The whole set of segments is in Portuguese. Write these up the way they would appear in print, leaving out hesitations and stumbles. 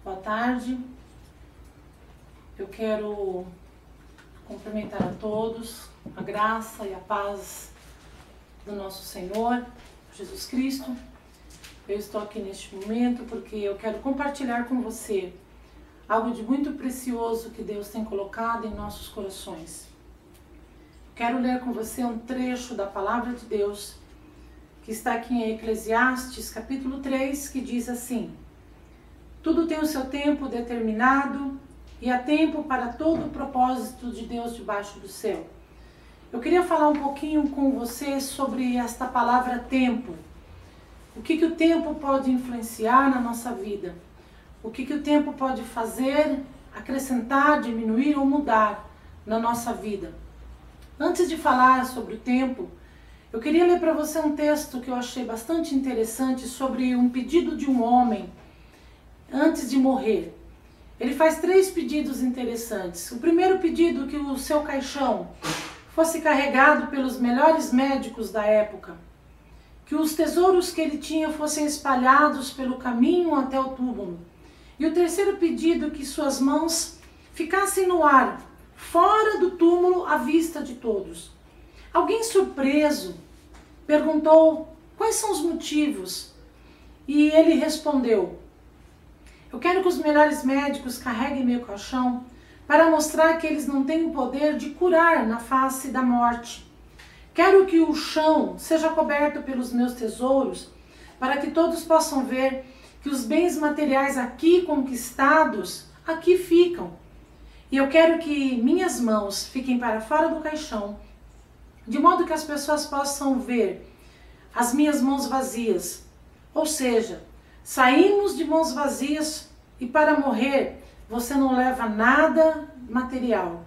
Boa tarde. Eu quero cumprimentar a todos, a graça e a paz do nosso Senhor Jesus Cristo. Eu estou aqui neste momento porque eu quero compartilhar com você algo de muito precioso que Deus tem colocado em nossos corações. Quero ler com você um trecho da Palavra de Deus que está aqui em Eclesiastes, capítulo 3, que diz assim: tudo tem o seu tempo determinado e há tempo para todo o propósito de Deus debaixo do céu. Eu queria falar um pouquinho com você sobre esta palavra tempo. O que o tempo pode influenciar na nossa vida? O que o tempo pode fazer, acrescentar, diminuir ou mudar na nossa vida? Antes de falar sobre o tempo, eu queria ler para você um texto que eu achei bastante interessante sobre um pedido de um homem antes de morrer. Ele faz 3 pedidos interessantes. O primeiro pedido, que o seu caixão fosse carregado pelos melhores médicos da época, que os tesouros que ele tinha fossem espalhados pelo caminho até o túmulo. E o terceiro pedido, que suas mãos ficassem no ar, fora do túmulo, à vista de todos. Alguém surpreso perguntou quais são os motivos, e ele respondeu: eu quero que os melhores médicos carreguem meu caixão para mostrar que eles não têm o poder de curar na face da morte. Quero que o chão seja coberto pelos meus tesouros, para que todos possam ver que os bens materiais aqui conquistados, aqui ficam. E eu quero que minhas mãos fiquem para fora do caixão, de modo que as pessoas possam ver as minhas mãos vazias. Ou seja, saímos de mãos vazias e para morrer você não leva nada material.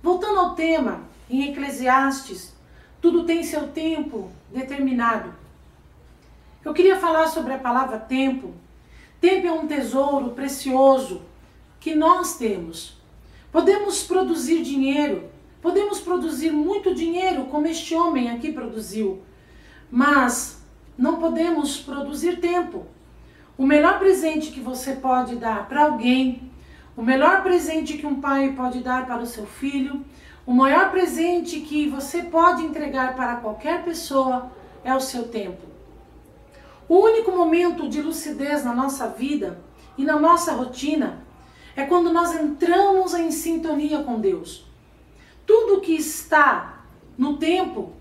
Voltando ao tema, em Eclesiastes, tudo tem seu tempo determinado. Eu queria falar sobre a palavra tempo. Tempo é um tesouro precioso que nós temos. Podemos produzir dinheiro, podemos produzir muito dinheiro, como este homem aqui produziu, mas não podemos produzir tempo. O melhor presente que você pode dar para alguém, o melhor presente que um pai pode dar para o seu filho, o maior presente que você pode entregar para qualquer pessoa é o seu tempo. O único momento de lucidez na nossa vida e na nossa rotina é quando nós entramos em sintonia com Deus. Tudo que está no tempo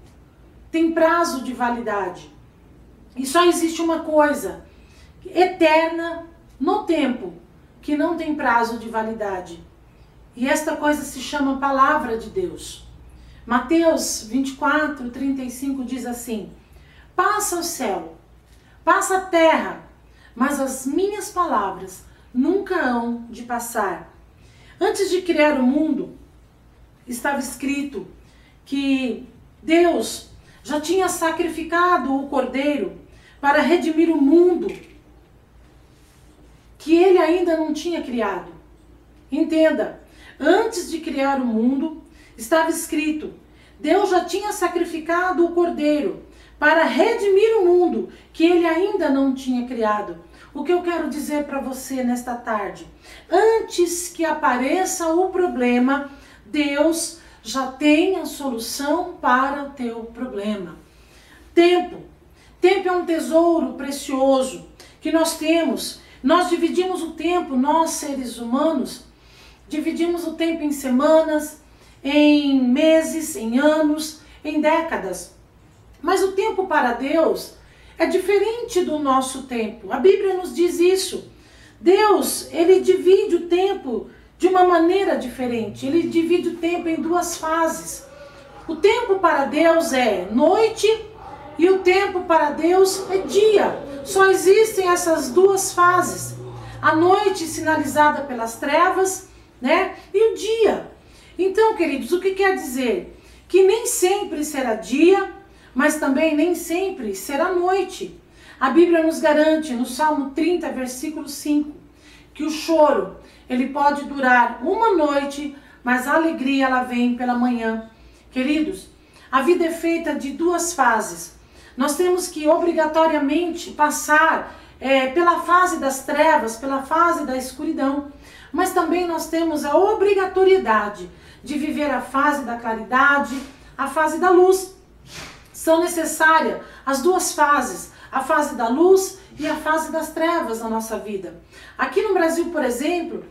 tem prazo de validade. E só existe uma coisa eterna no tempo, que não tem prazo de validade. E esta coisa se chama Palavra de Deus. Mateus 24, 35 diz assim: passa o céu, passa a terra, mas as minhas palavras nunca hão de passar. Antes de criar o mundo, estava escrito que Deus já tinha sacrificado o Cordeiro para redimir o mundo que ele ainda não tinha criado. Entenda, antes de criar o mundo, estava escrito, Deus já tinha sacrificado o Cordeiro para redimir o mundo que ele ainda não tinha criado. O que eu quero dizer para você nesta tarde? Antes que apareça o problema, Deus já tem a solução para o teu problema. Tempo. Tempo é um tesouro precioso que nós temos. Nós dividimos o tempo, nós seres humanos, dividimos o tempo em semanas, em meses, em anos, em décadas. Mas o tempo para Deus é diferente do nosso tempo. A Bíblia nos diz isso. Deus, ele divide o tempo de uma maneira diferente. Ele divide o tempo em 2 fases. O tempo para Deus é noite e o tempo para Deus é dia. Só existem essas 2 fases. A noite sinalizada pelas trevas, né? E o dia. Então, queridos, o que quer dizer? Que nem sempre será dia, mas também nem sempre será noite. A Bíblia nos garante no Salmo 30, versículo 5, que o choro, ele pode durar uma noite, mas a alegria ela vem pela manhã. Queridos, a vida é feita de 2 fases. Nós temos que obrigatoriamente passar pela fase das trevas, pela fase da escuridão. Mas também nós temos a obrigatoriedade de viver a fase da claridade, a fase da luz. São necessárias as duas fases, a fase da luz e a fase das trevas na nossa vida. Aqui no Brasil, por exemplo,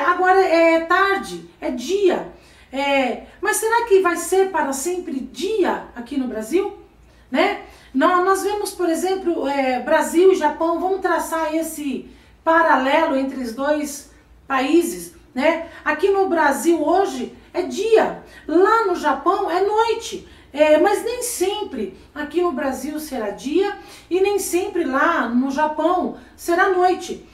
agora é tarde, é dia. Mas será que vai ser para sempre dia aqui no Brasil? Né? Nós vemos, por exemplo, Brasil e Japão, vamos traçar esse paralelo entre os dois países. Né? Aqui no Brasil hoje é dia, lá no Japão é noite. Mas nem sempre aqui no Brasil será dia e nem sempre lá no Japão será noite.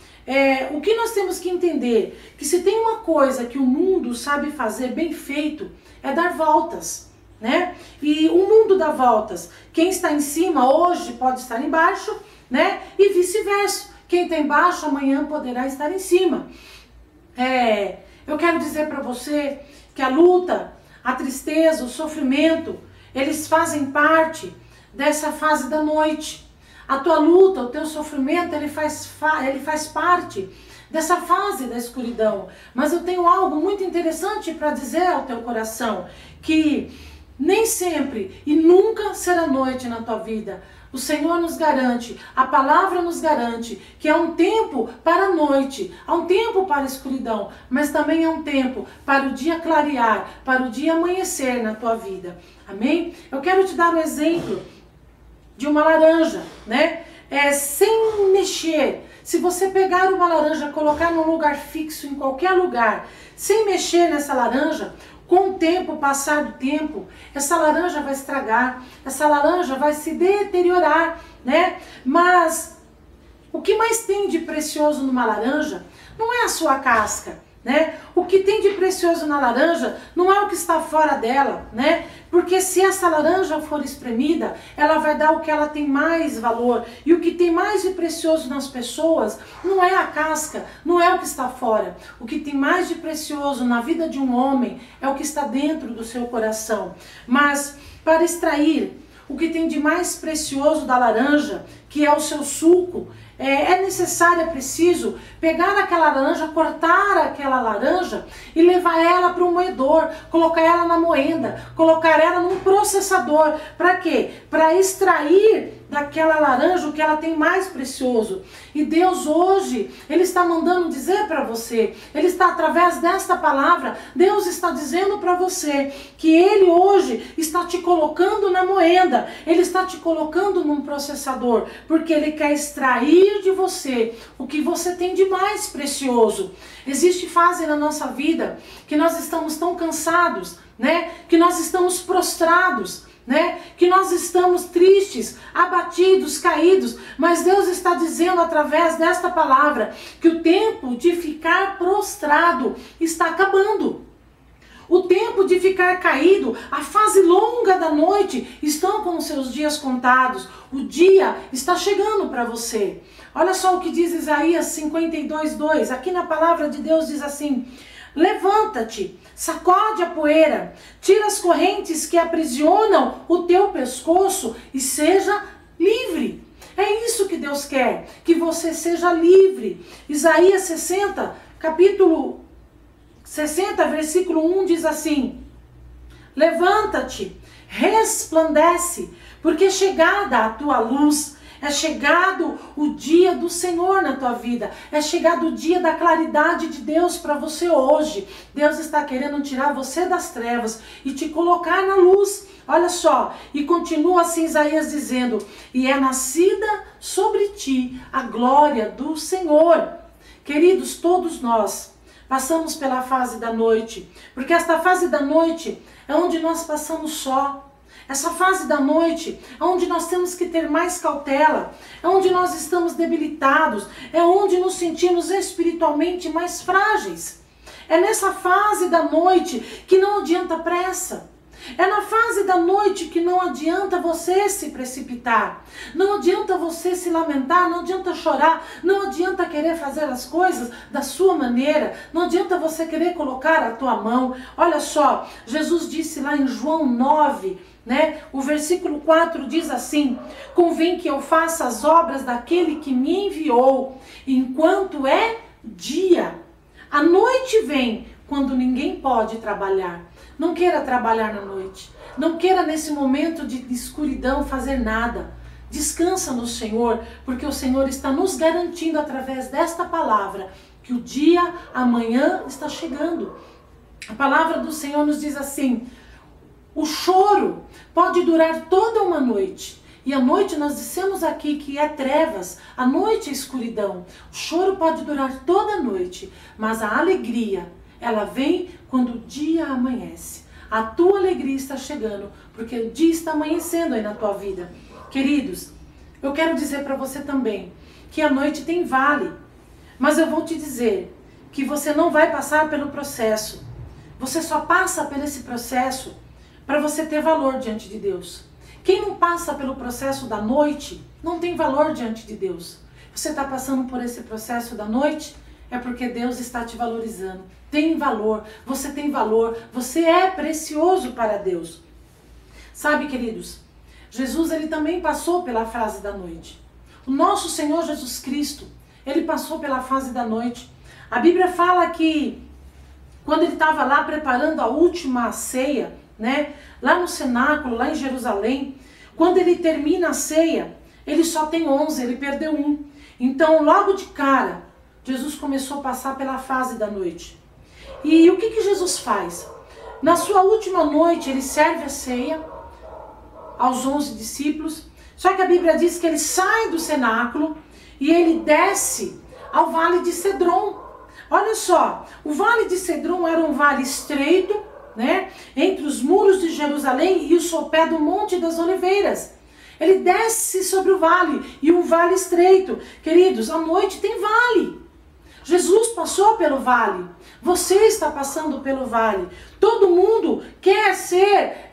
O que nós temos que entender, que se tem uma coisa que o mundo sabe fazer bem feito, é dar voltas, né? E o mundo dá voltas. Quem está em cima hoje pode estar embaixo, né? E vice-versa. Quem está embaixo amanhã poderá estar em cima. Eu quero dizer para você que a luta, a tristeza, o sofrimento, eles fazem parte dessa fase da noite. A tua luta, o teu sofrimento, ele faz parte dessa fase da escuridão. Mas eu tenho algo muito interessante para dizer ao teu coração, que nem sempre e nunca será noite na tua vida. O Senhor nos garante, a palavra nos garante que há um tempo para a noite, há um tempo para a escuridão, mas também há um tempo para o dia clarear, para o dia amanhecer na tua vida. Amém? Eu quero te dar um exemplo de uma laranja, né? Sem mexer. Se você pegar uma laranja, colocar num lugar fixo, em qualquer lugar, sem mexer nessa laranja, com o tempo, passar do tempo, essa laranja vai estragar, essa laranja vai se deteriorar, né? Mas o que mais tem de precioso numa laranja não é a sua casca, né? O que tem de precioso na laranja não é o que está fora dela, né? Porque se essa laranja for espremida, ela vai dar o que ela tem mais valor. E o que tem mais de precioso nas pessoas não é a casca, não é o que está fora. O que tem mais de precioso na vida de um homem é o que está dentro do seu coração. Mas para extrair o que tem de mais precioso da laranja, que é o seu suco, é necessário, é preciso pegar aquela laranja, cortar aquela laranja e levar ela para o moedor, colocar ela na moenda, colocar ela num processador. Para quê? Para extrair daquela laranja o que ela tem mais precioso. E Deus hoje, Ele está mandando dizer para você, Ele está através desta palavra, Deus está dizendo para você que Ele hoje está te colocando na moenda, Ele está te colocando num processador, porque Ele quer extrair de você o que você tem de mais precioso. Existe fase na nossa vida que nós estamos tão cansados, né? Que nós estamos prostrados, né? Que nós estamos tristes, abatidos, caídos, mas Deus está dizendo através desta palavra que o tempo de ficar prostrado está acabando. O tempo de ficar caído, a fase longa da noite, estão com os seus dias contados. O dia está chegando para você. Olha só o que diz Isaías 52:2. Aqui na palavra de Deus diz assim: levanta-te, sacode a poeira, tira as correntes que aprisionam o teu pescoço e seja livre. É isso que Deus quer, que você seja livre. Isaías 60, capítulo 60, versículo 1 diz assim: levanta-te, resplandece, porque é chegada a tua luz. É chegado o dia do Senhor na tua vida. É chegado o dia da claridade de Deus para você hoje. Deus está querendo tirar você das trevas e te colocar na luz. Olha só, e continua assim Isaías dizendo: e é nascida sobre ti a glória do Senhor. Queridos, todos nós passamos pela fase da noite, porque esta fase da noite é onde nós passamos só. Essa fase da noite é onde nós temos que ter mais cautela, é onde nós estamos debilitados, é onde nos sentimos espiritualmente mais frágeis. É nessa fase da noite que não adianta pressa. É na fase da noite que não adianta você se precipitar, não adianta você se lamentar, não adianta chorar, não adianta querer fazer as coisas da sua maneira, não adianta você querer colocar a tua mão. Olha só, Jesus disse lá em João 9, né? O versículo 4 diz assim: convém que eu faça as obras daquele que me enviou, enquanto é dia. A noite vem quando ninguém pode trabalhar. Não queira trabalhar na noite. Não queira nesse momento de escuridão fazer nada. Descansa no Senhor, porque o Senhor está nos garantindo através desta palavra que o dia amanhã está chegando. A palavra do Senhor nos diz assim: o choro pode durar toda uma noite. E a noite nós dissemos aqui que é trevas, a noite é escuridão. O choro pode durar toda a noite, mas a alegria, ela vem quando o dia amanhece. A tua alegria está chegando, porque o dia está amanhecendo aí na tua vida. Queridos, eu quero dizer para você também que a noite tem vale, mas eu vou te dizer que você não vai passar pelo processo. Você só passa por esse processo para você ter valor diante de Deus. Quem não passa pelo processo da noite não tem valor diante de Deus. Você está passando por esse processo da noite, é porque Deus está te valorizando. Tem valor, você tem valor, você é precioso para Deus. Sabe, queridos, Jesus ele também passou pela fase da noite. O nosso Senhor Jesus Cristo, ele passou pela fase da noite. A Bíblia fala que quando ele estava lá preparando a última ceia, né, lá no cenáculo, lá em Jerusalém, quando ele termina a ceia, ele só tem 11, ele perdeu um. Então, logo de cara, Jesus começou a passar pela fase da noite. E o que Jesus faz? Na sua última noite, ele serve a ceia aos 11 discípulos, só que a Bíblia diz que ele sai do cenáculo e ele desce ao Vale de Cedron. Olha só, o Vale de Cedron era um vale estreito, né, entre os muros de Jerusalém e o sopé do Monte das Oliveiras. Ele desce sobre o vale, e um vale estreito. Queridos, a noite tem vale. Jesus passou pelo vale. Você está passando pelo vale. Todo mundo quer ser,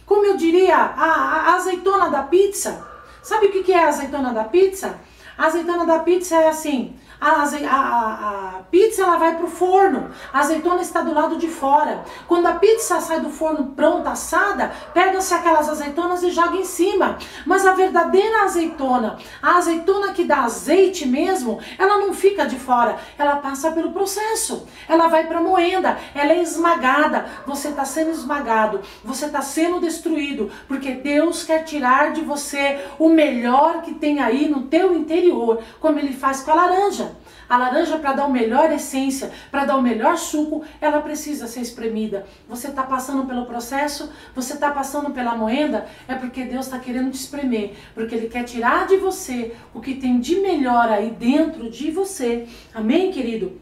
como eu diria, a azeitona da pizza. Sabe o que é a azeitona da pizza? A azeitona da pizza é assim: a pizza ela vai para o forno, a azeitona está do lado de fora. Quando a pizza sai do forno pronta, assada, pega-se aquelas azeitonas e joga em cima. Mas a verdadeira azeitona, a azeitona que dá azeite mesmo, ela não fica de fora, ela passa pelo processo. Ela vai para a moenda, ela é esmagada. Você está sendo esmagado, você está sendo destruído, porque Deus quer tirar de você o melhor que tem aí no teu interior, como Ele faz com a laranja. A laranja, para dar o melhor essência, para dar o melhor suco, ela precisa ser espremida. Você está passando pelo processo, você está passando pela moenda, é porque Deus está querendo te espremer, porque Ele quer tirar de você o que tem de melhor aí dentro de você. Amém, querido?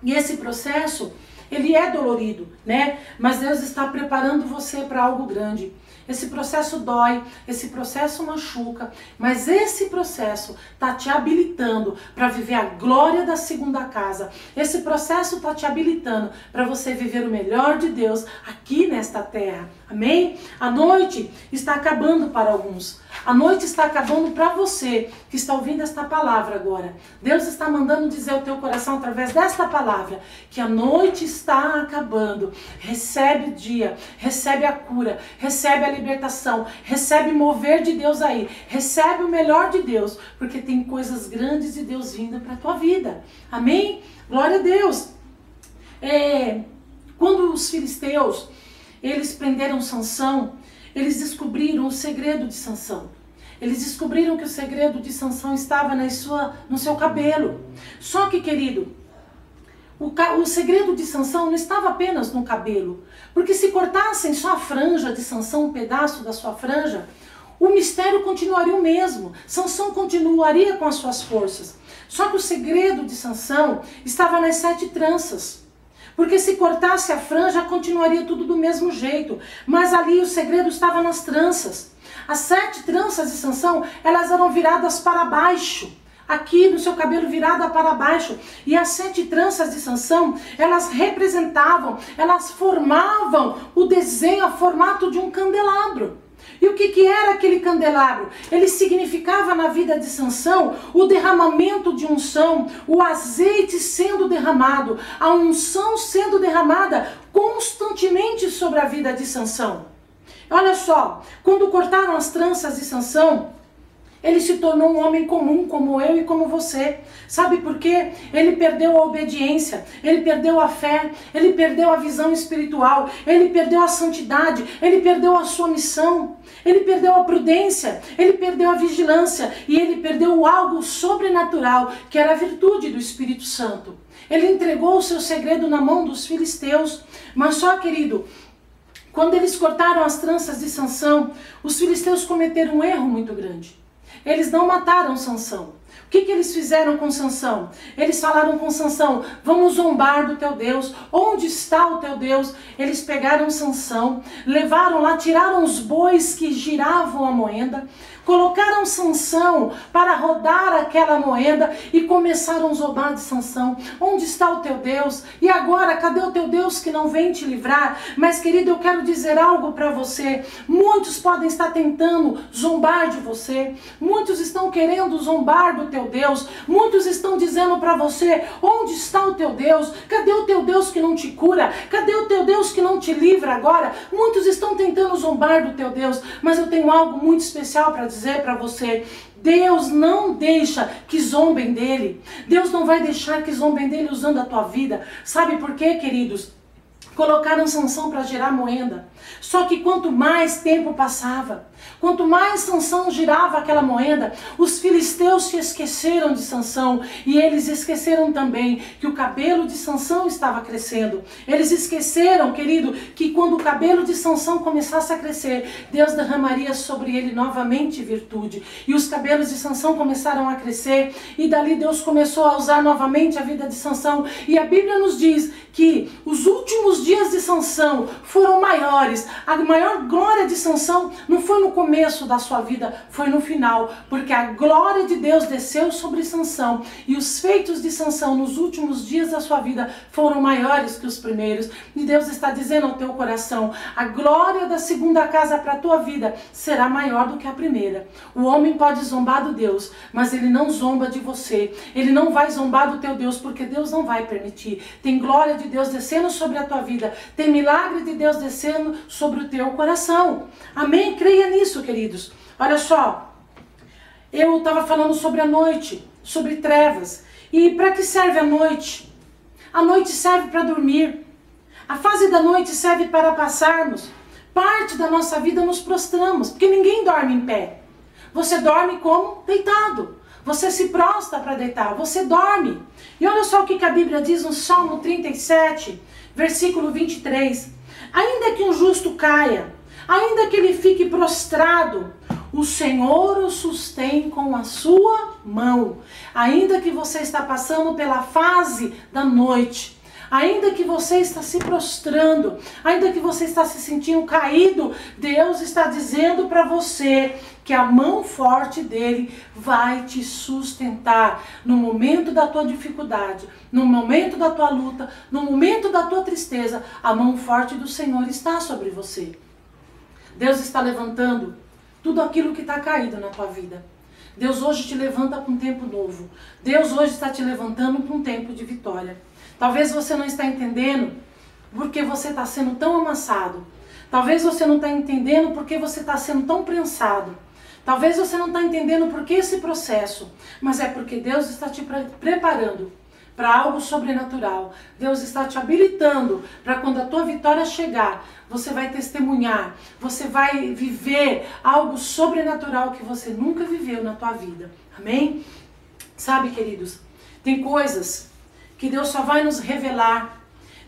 E esse processo, ele é dolorido, né? Mas Deus está preparando você para algo grande. Esse processo dói, esse processo machuca, mas esse processo está te habilitando para viver a glória da segunda casa. Esse processo está te habilitando para você viver o melhor de Deus aqui nesta terra. Amém? A noite está acabando para alguns. A noite está acabando para você que está ouvindo esta palavra agora. Deus está mandando dizer ao teu coração através desta palavra que a noite está acabando. Recebe o dia, recebe a cura, recebe a libertação, recebe o mover de Deus aí, recebe o melhor de Deus, porque tem coisas grandes de Deus vindo para a tua vida. Amém? Glória a Deus. Quando os filisteus, eles prenderam Sansão, eles descobriram o segredo de Sansão. Eles descobriram que o segredo de Sansão estava no seu cabelo. Só que, querido, o segredo de Sansão não estava apenas no cabelo. Porque se cortassem só a franja de Sansão, um pedaço da sua franja, o mistério continuaria o mesmo. Sansão continuaria com as suas forças. Só que o segredo de Sansão estava nas 7 tranças. Porque se cortasse a franja, continuaria tudo do mesmo jeito. Mas ali o segredo estava nas tranças. As 7 tranças de Sansão, elas eram viradas para baixo. Aqui no seu cabelo virada para baixo. E as 7 tranças de Sansão, elas representavam, elas formavam o desenho, o formato de um candelabro. E o que era aquele candelabro? Ele significava na vida de Sansão o derramamento de unção, o azeite sendo derramado, a unção sendo derramada constantemente sobre a vida de Sansão. Olha só, quando cortaram as tranças de Sansão, ele se tornou um homem comum, como eu e como você. Sabe por quê? Ele perdeu a obediência, ele perdeu a fé, ele perdeu a visão espiritual, ele perdeu a santidade, ele perdeu a sua missão, ele perdeu a prudência, ele perdeu a vigilância e ele perdeu algo sobrenatural, que era a virtude do Espírito Santo. Ele entregou o seu segredo na mão dos filisteus. Mas só, querido, quando eles cortaram as tranças de Sansão, os filisteus cometeram um erro muito grande. Eles não mataram Sansão. O que eles fizeram com Sansão? Eles falaram com Sansão: vamos zombar do teu Deus. Onde está o teu Deus? Eles pegaram Sansão, levaram lá, tiraram os bois que giravam a moenda, colocaram Sansão para rodar aquela moeda e começaram a zombar de Sansão. Onde está o teu Deus? E agora, cadê o teu Deus que não vem te livrar? Mas, querido, eu quero dizer algo para você. Muitos podem estar tentando zombar de você. Muitos estão querendo zombar do teu Deus. Muitos estão dizendo para você: onde está o teu Deus? Cadê o teu Deus que não te cura? Cadê o teu Deus que não te livra agora? Muitos estão tentando zombar do teu Deus. Mas eu tenho algo muito especial para dizer para você: Deus não deixa que zombem dele. Deus não vai deixar que zombem dele usando a tua vida. Sabe por quê, queridos? Colocaram Sansão para girar moeda. Só que quanto mais tempo passava, quanto mais Sansão girava aquela moeda, os filisteus se esqueceram de Sansão. E eles esqueceram também que o cabelo de Sansão estava crescendo. Eles esqueceram, querido, que quando o cabelo de Sansão começasse a crescer, Deus derramaria sobre ele novamente virtude. E os cabelos de Sansão começaram a crescer. E dali Deus começou a usar novamente a vida de Sansão. E a Bíblia nos diz que os últimos dias de Sansão foram maiores. A maior glória de Sansão não foi no começo da sua vida, foi no final, porque a glória de Deus desceu sobre Sansão e os feitos de Sansão nos últimos dias da sua vida foram maiores que os primeiros. E Deus está dizendo ao teu coração: a glória da segunda casa para a tua vida será maior do que a primeira. O homem pode zombar do Deus, mas ele não zomba de você. Ele não vai zombar do teu Deus, porque Deus não vai permitir. Tem glória de Deus descendo sobre a tua vida, tem milagre de Deus descendo sobre o teu coração. Amém? Creia nisso, queridos. Olha só, eu estava falando sobre a noite, sobre trevas. E para que serve a noite? A noite serve para dormir. A fase da noite serve para passarmos parte da nossa vida nos prostramos, porque ninguém dorme em pé. Você dorme como? Deitado. Você se prostra para deitar, você dorme. E olha só o que a Bíblia diz no Salmo 37, versículo 23. Ainda que um justo caia, ainda que ele fique prostrado, o Senhor o sustém com a sua mão. Ainda que você está passando pela fase da noite, ainda que você está se prostrando, ainda que você está se sentindo caído, Deus está dizendo para você que a mão forte dele vai te sustentar no momento da tua dificuldade, no momento da tua luta, no momento da tua tristeza. A mão forte do Senhor está sobre você. Deus está levantando tudo aquilo que está caído na tua vida. Deus hoje te levanta para um tempo novo. Deus hoje está te levantando para um tempo de vitória. Talvez você não está entendendo porque você está sendo tão amassado. Talvez você não está entendendo porque você está sendo tão prensado. Talvez você não está entendendo por que esse processo, mas é porque Deus está te preparando para algo sobrenatural. Deus está te habilitando para quando a tua vitória chegar, você vai testemunhar, você vai viver algo sobrenatural que você nunca viveu na tua vida. Amém? Sabe, queridos, tem coisas que Deus só vai nos revelar,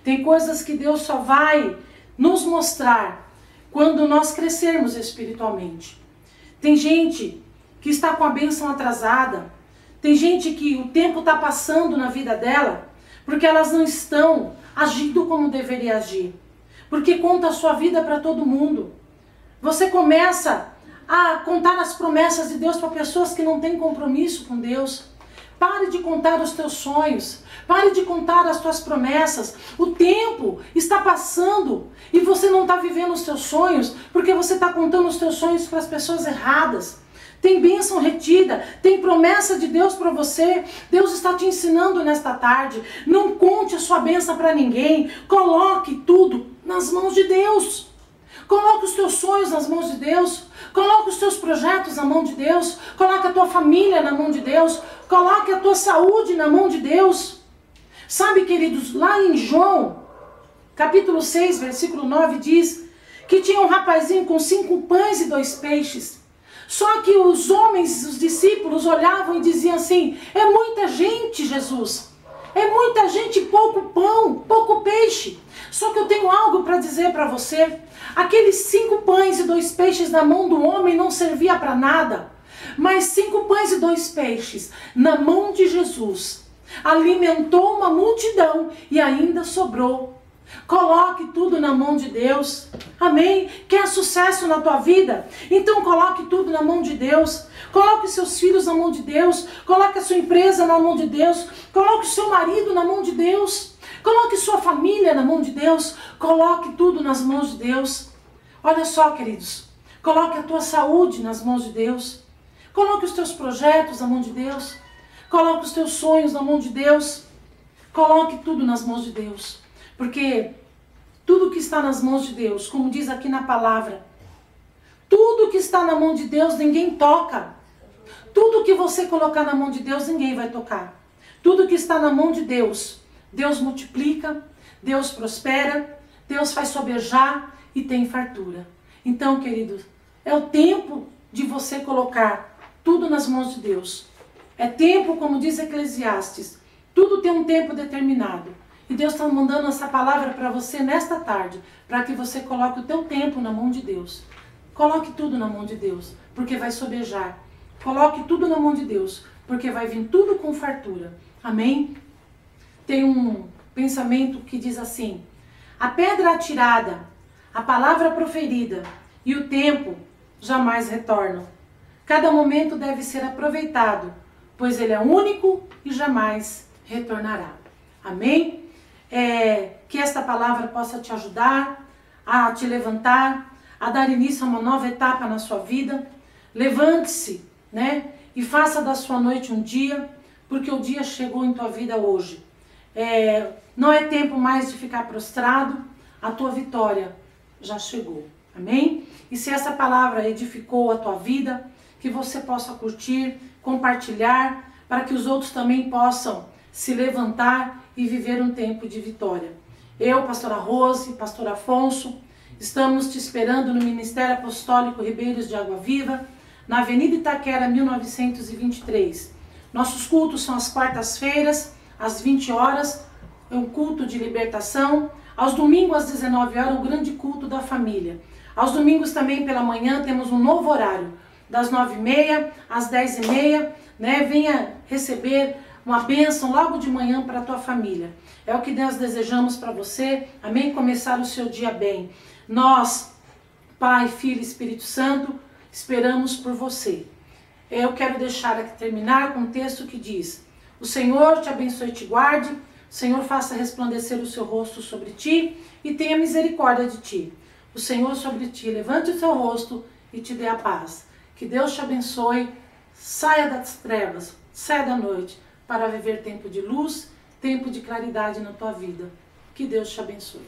tem coisas que Deus só vai nos mostrar quando nós crescermos espiritualmente. Tem gente que está com a bênção atrasada. Tem gente que o tempo está passando na vida dela porque elas não estão agindo como deveria agir. Porque conta a sua vida para todo mundo. Você começa a contar as promessas de Deus para pessoas que não têm compromisso com Deus. Pare de contar os teus sonhos. Pare de contar as tuas promessas. O tempo está passando e você não está vivendo os teus sonhos porque você está contando os teus sonhos para as pessoas erradas. Tem bênção retida, tem promessa de Deus para você. Deus está te ensinando nesta tarde. Não conte a sua bênção para ninguém. Coloque tudo nas mãos de Deus. Coloca os teus sonhos nas mãos de Deus. Coloca os teus projetos na mão de Deus. Coloca a tua família na mão de Deus. Coloque a tua saúde na mão de Deus. Sabe, queridos, lá em João, capítulo 6, versículo 9, diz que tinha um rapazinho com 5 pães e 2 peixes. Só que os homens, os discípulos, olhavam e diziam assim: é muita gente, Jesus. É muita gente, pouco pão, pouco peixe. Só que eu tenho algo para dizer para você. Aqueles 5 pães e 2 peixes na mão do homem não servia para nada. Mas 5 pães e 2 peixes na mão de Jesus alimentou uma multidão e ainda sobrou. Coloque tudo na mão de Deus. Amém? Quer sucesso na tua vida? Então coloque tudo na mão de Deus. Coloque seus filhos na mão de Deus. Coloque a sua empresa na mão de Deus. Coloque o seu marido na mão de Deus. Coloque sua família na mão de Deus. Coloque tudo nas mãos de Deus. Olha só, queridos. Coloque a tua saúde nas mãos de Deus. Coloque os teus projetos na mão de Deus. Coloque os teus sonhos na mão de Deus. Coloque tudo nas mãos de Deus. Porque tudo que está nas mãos de Deus, como diz aqui na palavra, tudo que está na mão de Deus ninguém toca. Tudo que você colocar na mão de Deus ninguém vai tocar. Tudo que está na mão de Deus, Deus multiplica, Deus prospera, Deus faz sobejar e tem fartura. Então, queridos, é o tempo de você colocar tudo nas mãos de Deus. É tempo, como diz Eclesiastes, tudo tem um tempo determinado. E Deus está mandando essa palavra para você nesta tarde, para que você coloque o teu tempo na mão de Deus. Coloque tudo na mão de Deus, porque vai sobejar. Coloque tudo na mão de Deus, porque vai vir tudo com fartura. Amém? Tem um pensamento que diz assim: a pedra atirada, a palavra proferida e o tempo jamais retornam. Cada momento deve ser aproveitado, pois ele é único e jamais retornará. Amém? Que esta palavra possa te ajudar a te levantar, a dar início a uma nova etapa na sua vida. Levante-se, né? E faça da sua noite um dia, porque o dia chegou em tua vida hoje. Não é tempo mais de ficar prostrado, a tua vitória já chegou. Amém? E se essa palavra edificou a tua vida, que você possa curtir, compartilhar, para que os outros também possam se levantar e viver um tempo de vitória. Eu, pastora Rose, pastor Afonso, estamos te esperando no Ministério Apostólico Ribeiros de Água Viva, na Avenida Itaquera, 1923. Nossos cultos são às quartas-feiras, às 20 horas, é um culto de libertação. Aos domingos, às 19 horas, o grande culto da família. Aos domingos também, pela manhã, temos um novo horário, das 9h30 às 10h30, né? Venha receber uma bênção logo de manhã para a tua família. É o que nós desejamos para você. Amém? Começar o seu dia bem. Nós, Pai, Filho e Espírito Santo, esperamos por você. Eu quero deixar aqui terminar com um texto que diz: o Senhor te abençoe e te guarde, o Senhor faça resplandecer o seu rosto sobre ti e tenha misericórdia de ti. O Senhor sobre ti levante o seu rosto e te dê a paz. Que Deus te abençoe, saia das trevas, saia da noite, para viver tempo de luz, tempo de claridade na tua vida. Que Deus te abençoe.